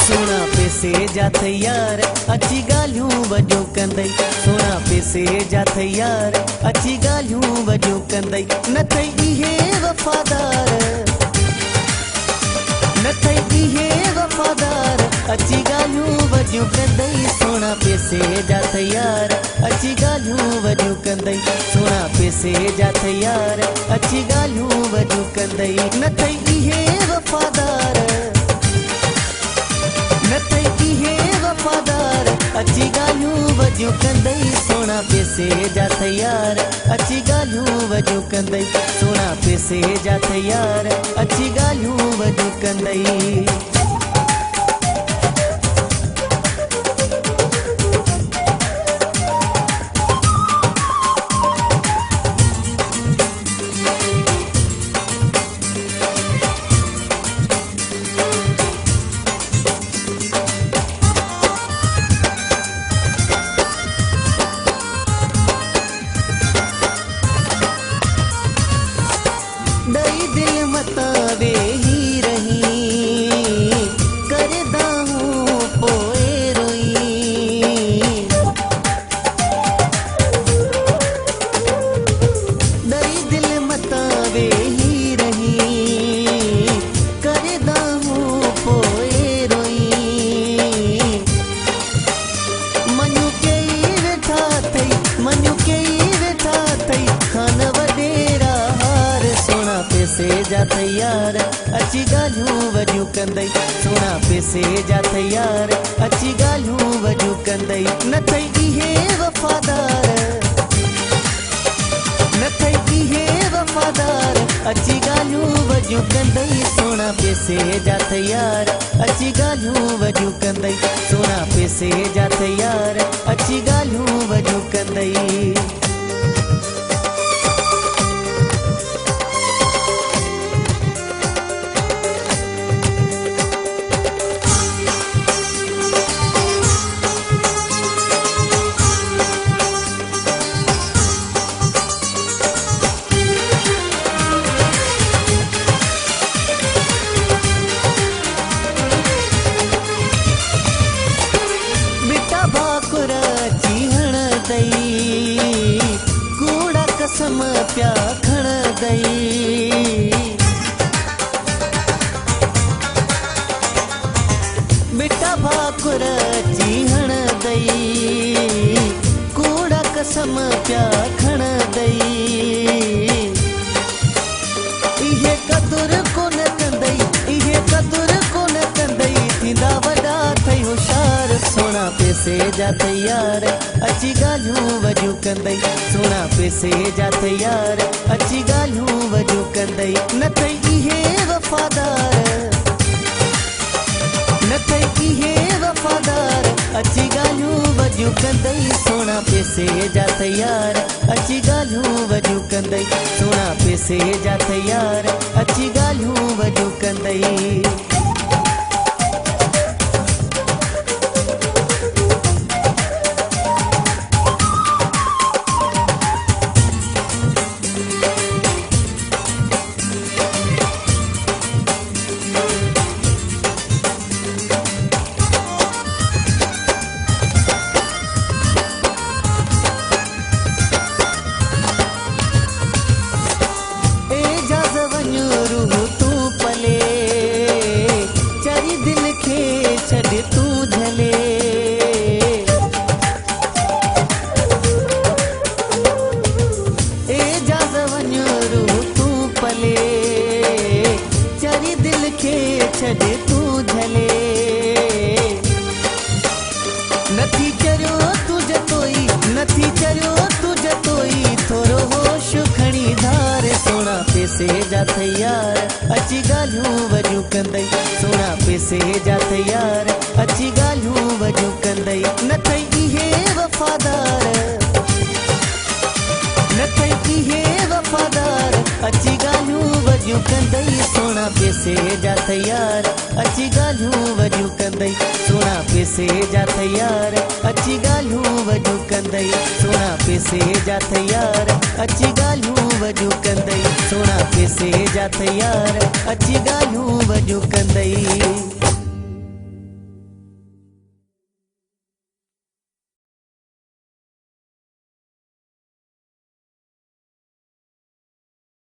सोना पैसे जा तैयार अची गालियूं वजो कंदई सोना पैसे जा तैयार अची गालियूं वजो कंदई न थई इहे वफादार न थई इहे वफादार अची गालियूं वजो कंदई सोना पैसे जा तैयार अची गालियूं वजो कंदई सोना पैसे जा तैयार अची गालियूं वजो कंदई न थई इहे वफादार न थई इहे वफादार अची गालियूं वजो कंदई सोना पैसे जा तैयार अची गालियूं वजो कंदई सोना पैसे जा तैयार अची गालियूं वजो कंदई दई दिल मतावे ही रही करदा हूँ पोए रोई दई दिल मतावे ही रही करदा हूँ पोए रोई मनु कई वेठा थई मनु कई वेठा थई खान वडेरा पैसे जा तैयार अची गालियूं वजू कंदई सोना पैसे जा तैयार अची गालियूं वजू कंदई न थई इहे वफादार न थई इहे वफादार अची गालियूं वजू कंदई सोना पैसे जा तैयार अची गालियूं वजू कंदई सोना पैसे जा तैयार अची गालियूं वजू कंदई कूड़ा कसम प्या खण दई बेटा भाकुर चीहण दई कूड़ा कसम प्या खण दई इहे कदुर कोन कंदई इहे कदुर कोन कंदई थींदा वॾा थई होशियार सोना पैसे जा तैयार अची गालियूं वजू कंदई सोना पैसे जा तैयार अची गालियूं वजू कंदई न थई इहे वफादार न थई इहे वफादार अची गालियूं वजू कंदई सोना पैसे जा तैयार अची गालियूं वजू कंदई सोना पैसे जा तैयार अची गालियूं वजू कंदई छॾे तूं झले नथी चरियो तूं जतोई नथी चरियो तूं जतोई थोरो होश खणी धार सोना पैसे जा तैयार अची गालियूं वजू कंदई सोना पैसे जा तैयार अची गालियूं वजू कंदई न थई इहे वफादार न थई इहे वफादार अची गालियूं वजू कंदई सोना पैसे जा तैयार अची गालियूं वजू कंदई सोना पैसे जा तैयार अची गालियूं वजू कंदई सोना पैसे जा तैयार अची गालियूं वजू कंदई सोना पैसे जा तैयार अची गालियूं वजू कंदई।